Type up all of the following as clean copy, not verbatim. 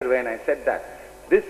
when I said that this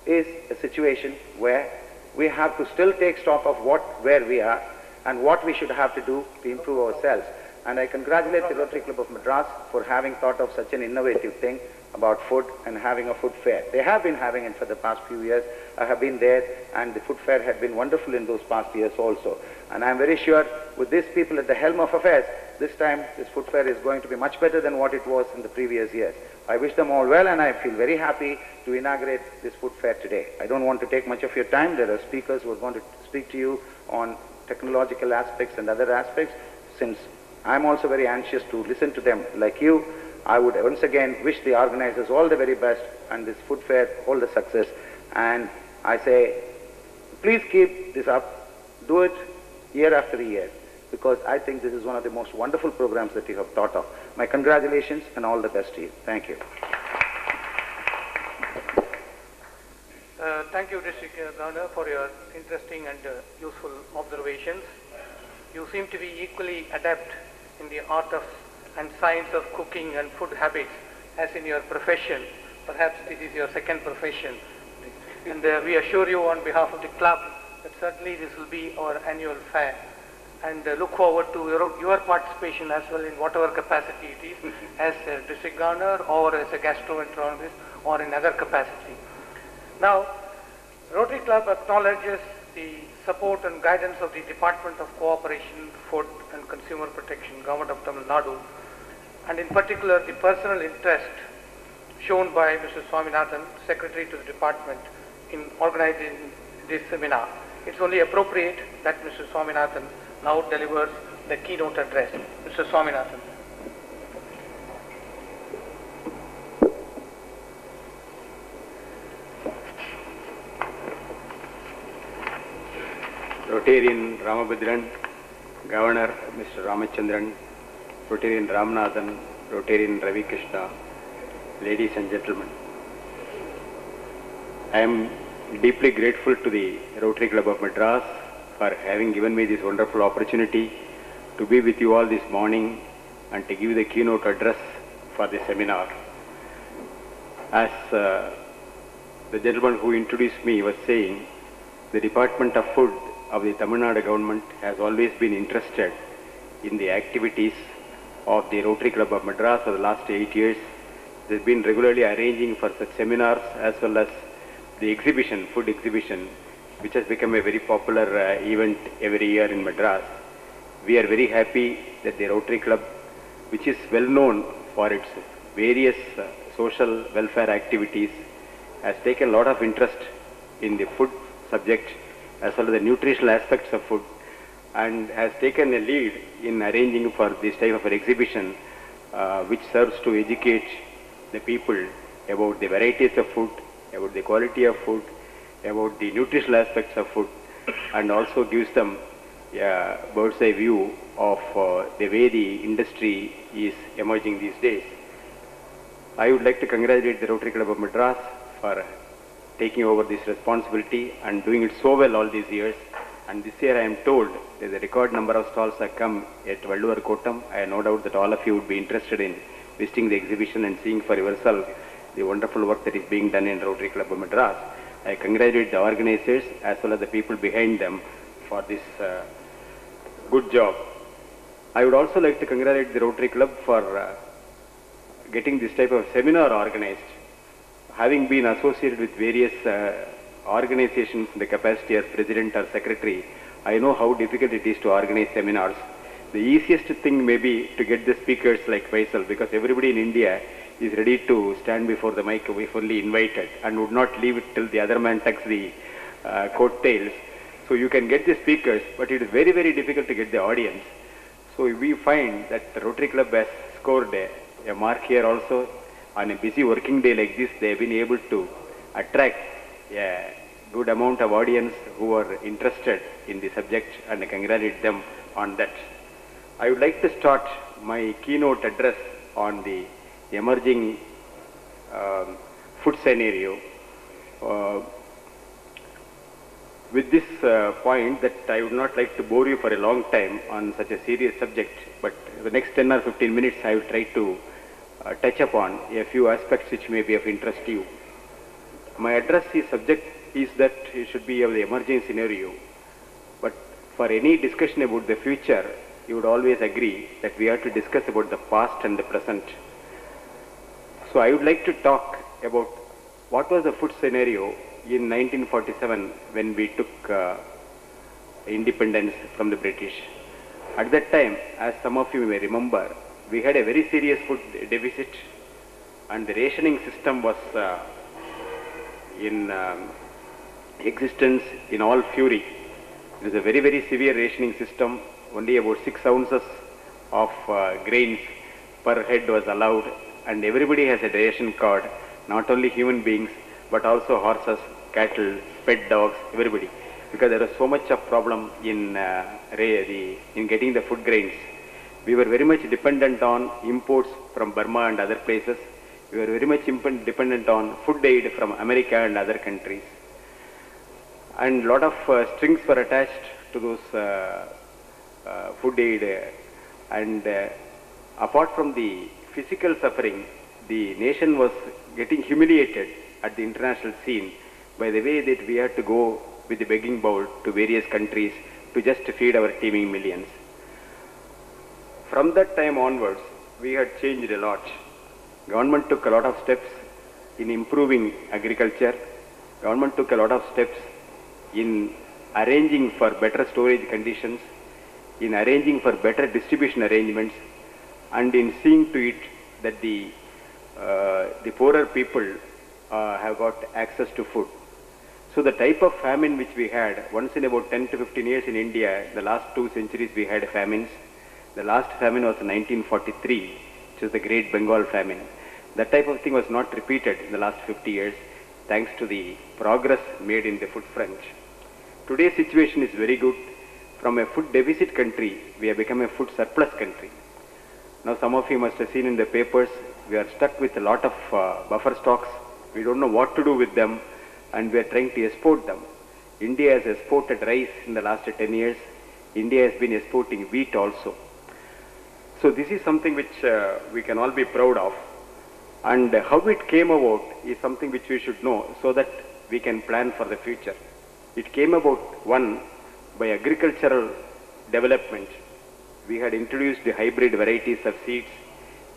is a situation where we have to still take stock of where we are and what we should have to do to improve ourselves. And I congratulate the Rotary Club of Madras for having thought of such an innovative thing about food and having a food fair. They have been having it for the past few years. I have been there, and the food fair had been wonderful in those past years also. And I am very sure with these people at the helm of affairs, this time this food fair is going to be much better than what it was in the previous years. I wish them all well, and I feel very happy to inaugurate this food fair today. I don't want to take much of your time. There are speakers who are going to speak to you on technological aspects and other aspects. Since I'm also very anxious to listen to them like you, I would once again wish the organizers all the very best and this food fair all the success. And I say, please keep this up. Do it year after year, because I think this is one of the most wonderful programs that you have thought of. My congratulations and all the best to you. Thank you. Thank you, District Governor, for your interesting and useful observations. You seem to be equally adept in the art of and science of cooking and food habits as in your profession. Perhaps this is your second profession. And we assure you on behalf of the club that certainly this will be our annual fair. And look forward to your participation as well in whatever capacity it is, as a district governor or as a gastroenterologist or in other capacity. Now, Rotary Club acknowledges the support and guidance of the Department of Cooperation, Food and Consumer Protection, Government of Tamil Nadu, and in particular the personal interest shown by Mr. Swaminathan, Secretary to the Department, in organizing this seminar. It's only appropriate that Mr. Swaminathan now delivers the keynote address. Mr. Swaminathan. Rotarian Ramabhadran, Governor Mr. Ramachandran, Rotarian Ramanathan, Rotarian Ravi Krishna, ladies and gentlemen. I am deeply grateful to the Rotary Club of Madras for having given me this wonderful opportunity to be with you all this morning and to give the keynote address for the seminar. As the gentleman who introduced me was saying, the Department of Food of the Tamil Nadu government has always been interested in the activities of the Rotary Club of Madras for the last 8 years. They've been regularly arranging for such seminars as well as the exhibition, food exhibition, which has become a very popular event every year in Madras. We are very happy that the Rotary Club, which is well known for its various social welfare activities, has taken a lot of interest in the food subject as well as the nutritional aspects of food, and has taken a lead in arranging for this type of an exhibition which serves to educate the people about the varieties of food, about the quality of food, about the nutritional aspects of food, and also gives them a bird's eye view of the way the industry is emerging these days. I would like to congratulate the Rotary Club of Madras for taking over this responsibility and doing it so well all these years. And this year I am told that the record number of stalls have come at Valluvar Kottam. I have no doubt that all of you would be interested in visiting the exhibition and seeing for yourself the wonderful work that is being done in Rotary Club of Madras. I congratulate the organizers as well as the people behind them for this good job. I would also like to congratulate the Rotary Club for getting this type of seminar organized. Having been associated with various organizations in the capacity as president or secretary, I know how difficult it is to organize seminars. The easiest thing may be to get the speakers like Faisal, because everybody in India is ready to stand before the mic if only invited and would not leave it till the other man tucks the coattails. So you can get the speakers, but it is very, very difficult to get the audience. So we find that the Rotary Club has scored a mark here also. On a busy working day like this, they have been able to attract a good amount of audience who are interested in the subject, and I congratulate them on that. I would like to start my keynote address on the emerging food scenario with this point that I would not like to bore you for a long time on such a serious subject, but the next 10 or 15 minutes I will try to touch upon a few aspects which may be of interest to you. My address is subject is that it should be of the emerging scenario, but for any discussion about the future, you would always agree that we have to discuss about the past and the present. So I would like to talk about what was the food scenario in 1947 when we took independence from the British. At that time, as some of you may remember, we had a very serious food deficit, and the rationing system was in existence in all fury. It was a very, very severe rationing system. Only about 6 ounces of grains per head was allowed, and everybody has a ration card, not only human beings, but also horses, cattle, pet dogs, everybody. Because there was so much of problem in getting the food grains. We were very much dependent on imports from Burma and other places. We were very much dependent on food aid from America and other countries. And a lot of strings were attached to those food aid. And apart from the physical suffering, the nation was getting humiliated at the international scene by the way that we had to go with the begging bowl to various countries to just feed our teeming millions. From that time onwards, we had changed a lot. Government took a lot of steps in improving agriculture. Government took a lot of steps in arranging for better storage conditions, in arranging for better distribution arrangements, and in seeing to it that the poorer people have got access to food. So the type of famine which we had, once in about 10 to 15 years in India, the last 2 centuries we had famines. The last famine was 1943, which was the Great Bengal famine. That type of thing was not repeated in the last 50 years, thanks to the progress made in the food front. Today's situation is very good. From a food deficit country, we have become a food surplus country. Now some of you must have seen in the papers, we are stuck with a lot of buffer stocks. We don't know what to do with them, and we are trying to export them. India has exported rice in the last 10 years. India has been exporting wheat also. So this is something which we can all be proud of. And how it came about is something which we should know so that we can plan for the future. It came about, one, by agricultural development. We had introduced the hybrid varieties of seeds.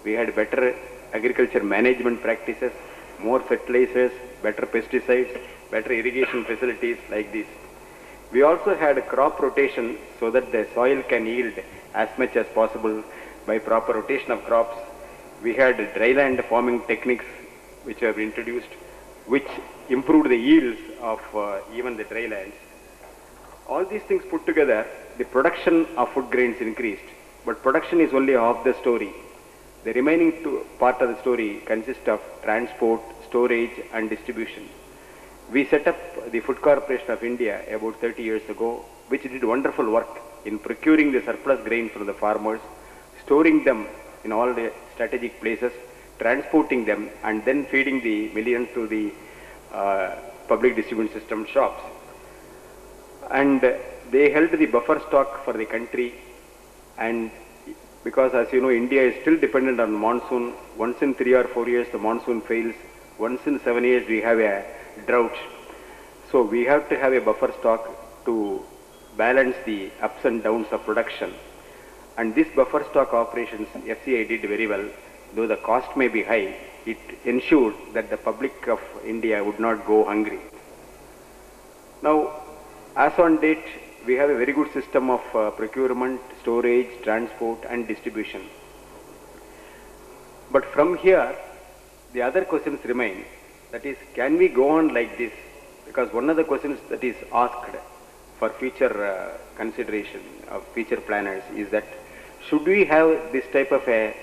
We had better agriculture management practices, more fertilizers, better pesticides, better irrigation facilities like this. We also had crop rotation so that the soil can yield as much as possible by proper rotation of crops. We had dryland farming techniques which have been introduced, which improved the yields of even the drylands. All these things put together, the production of food grains increased, but production is only half the story. The remaining part of the story consists of transport, storage and distribution. We set up the Food Corporation of India about 30 years ago, which did wonderful work in procuring the surplus grain from the farmers, storing them in all the strategic places, transporting them, and then feeding the millions to the public distribution system shops. And they held the buffer stock for the country, and because as you know, India is still dependent on monsoon. Once in 3 or 4 years the monsoon fails. Once in 7 years we have a drought. So we have to have a buffer stock to balance the ups and downs of production. And this buffer stock operations FCI did very well. Though the cost may be high, it ensured that the public of India would not go hungry. Now, as on date, we have a very good system of procurement, storage, transport and distribution. But from here, the other questions remain. That is, can we go on like this? Because one of the questions that is asked for future consideration of future planners is that should we have this type of a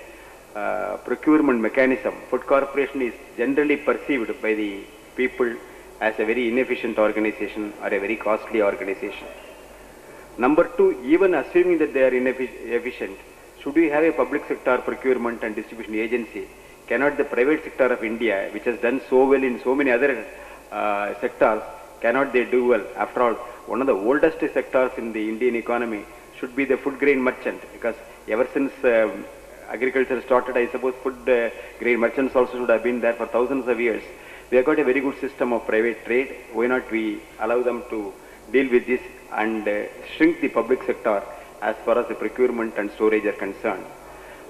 procurement mechanism? Food Corporation is generally perceived by the people as a very inefficient organization or a very costly organization. Number two, even assuming that they are inefficient, should we have a public sector procurement and distribution agency? Cannot the private sector of India, which has done so well in so many other sectors, cannot they do well? After all, one of the oldest sectors in the Indian economy should be the food grain merchant, because ever since agriculture started, I suppose food grain merchants also should have been there for thousands of years. We have got a very good system of private trade. Why not we allow them to deal with this and shrink the public sector as far as the procurement and storage are concerned.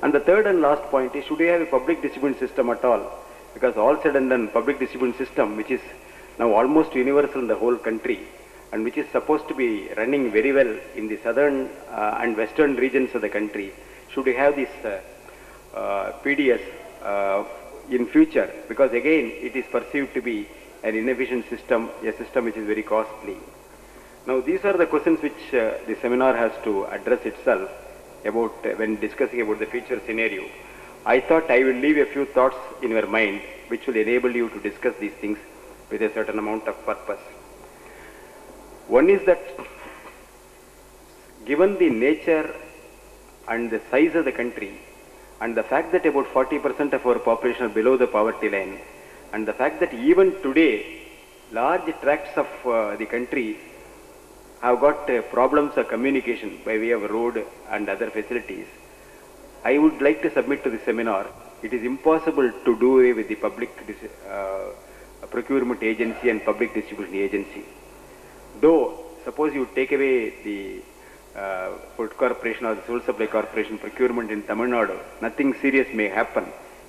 And the third and last point is, should we have a public distribution system at all? Because all said and done, public distribution system, which is now almost universal in the whole country, and which is supposed to be running very well in the southern and western regions of the country, should we have this PDS in future? Because again, it is perceived to be an inefficient system, a system which is very costly. Now, these are the questions which the seminar has to address itself about when discussing about the future scenario. I thought I will leave a few thoughts in your mind which will enable you to discuss these things with a certain amount of purpose. One is that given the nature and the size of the country, and the fact that about 40% of our population are below the poverty line, and the fact that even today large tracts of the country have got problems of communication by way of road and other facilities, I would like to submit to the seminar, it is impossible to do away with the public procurement agency and public distribution agency. Though, suppose you take away the food corporation or the civil supply corporation procurement in Tamil Nadu, nothing serious may happen.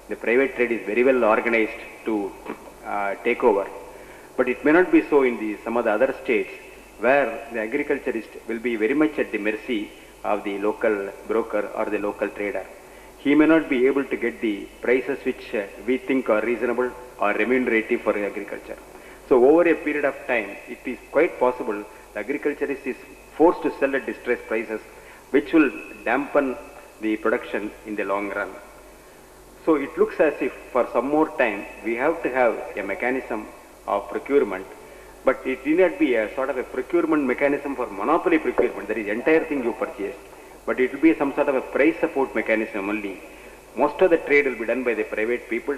The private trade is very well organized to take over. But it may not be so in some of the other states, where the agriculturist will be very much at the mercy of the local broker or the local trader. He may not be able to get the prices which we think are reasonable or remunerative for agriculture. So over a period of time, it is quite possible the agriculturist is forced to sell at distressed prices, which will dampen the production in the long run. So it looks as if for some more time we have to have a mechanism of procurement, but it need not be a sort of a procurement mechanism for monopoly procurement, that is entire thing you purchase, but it will be some sort of a price support mechanism only. Most of the trade will be done by the private people,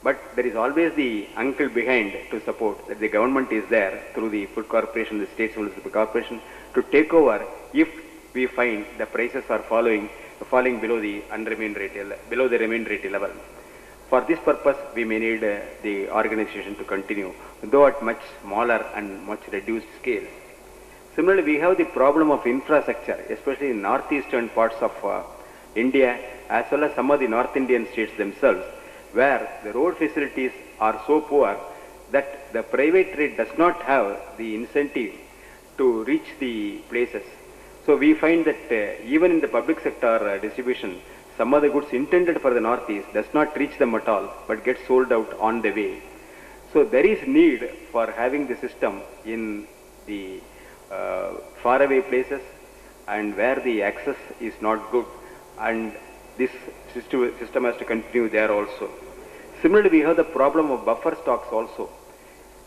but there is always the uncle behind to support, that the government is there through the food corporation, the state civil supply corporation, to take over if we find the prices are falling below the remunerative level. For this purpose, we may need the organization to continue, though at much smaller and much reduced scale. Similarly, we have the problem of infrastructure, especially in northeastern parts of India, as well as some of the North Indian states themselves, where the road facilities are so poor that the private trade does not have the incentive to reach the places. So we find that even in the public sector distribution, some of the goods intended for the northeast does not reach them at all, but gets sold out on the way. So there is need for having the system in the faraway places and where the access is not good, and this system has to continue there also. Similarly, we have the problem of buffer stocks also.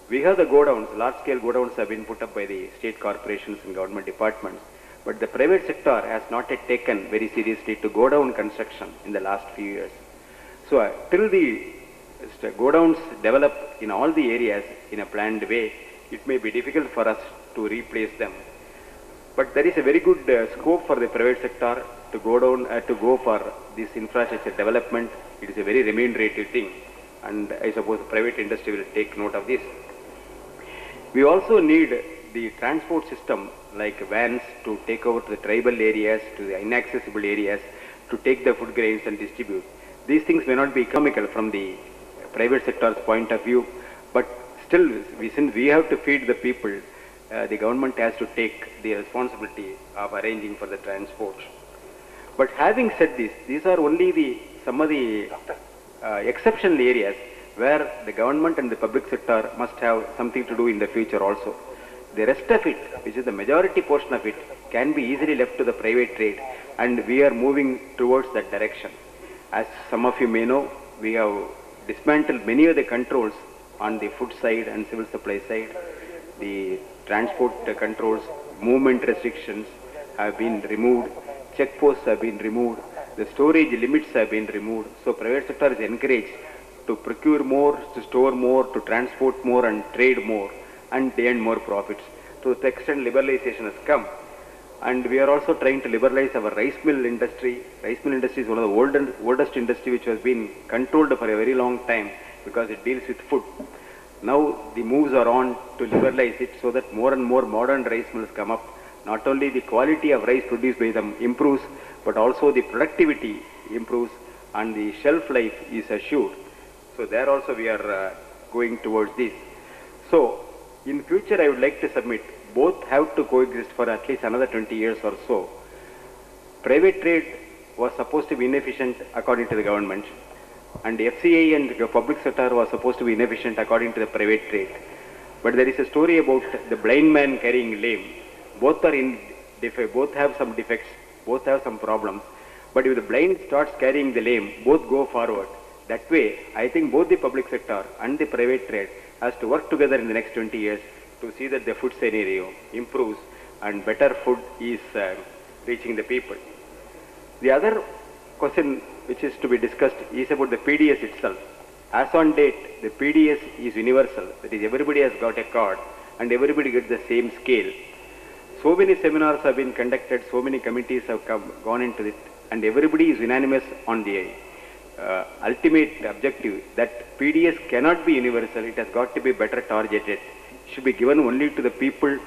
We have the godowns, large-scale godowns have been put up by the state corporations and government departments, but the private sector has not yet taken very seriously to godown construction in the last few years. So till the godowns develop in all the areas in a planned way, it may be difficult for us to replace them. But there is a very good scope for the private sector to go for this infrastructure development. It is a very remunerative thing, and I suppose the private industry will take note of this. We also need the transport system like vans to take over to the tribal areas, to the inaccessible areas, to take the food grains and distribute. These things may not be economical from the private sector's point of view, but still, since we have to feed the people, the government has to take the responsibility of arranging for the transport. But having said this, these are only some of the exceptional areas where the government and the public sector must have something to do in the future also. The rest of it, which is the majority portion of it, can be easily left to the private trade, and we are moving towards that direction. As some of you may know, we have dismantled many of the controls on the food side and civil supply side. The transport controls, movement restrictions have been removed, checkposts have been removed, the storage limits have been removed. So private sector is encouraged to procure more, to store more, to transport more and trade more, and earn more profits. To the extent liberalization has come, And we are also trying to liberalize our rice mill industry. Rice mill industry is one of the oldest industry which has been controlled for a very long time because it deals with food. Now the moves are on to liberalize it so that more and more modern rice mills come up. Not only the quality of rice produced by them improves, but also the productivity improves and the shelf life is assured. So there also we are going towards this. So in future I would like to submit both have to coexist for at least another 20 years or so. Private trade was supposed to be inefficient according to the government, and FCI and the public sector was supposed to be inefficient according to the private trade. But there is a story about the blind man carrying lame. Both are both have some defects, both have some problems. But if the blind starts carrying the lame, both go forward. That way, I think both the public sector and the private trade has to work together in the next 20 years to see that the food scenario improves and better food is reaching the people. The other question which is to be discussed is about the PDS itself. As on date, the PDS is universal. That is, everybody has got a card and everybody gets the same scale. So many seminars have been conducted, so many committees have gone into it, and everybody is unanimous on the ultimate objective that PDS cannot be universal. It has got to be better targeted. It should be given only to the people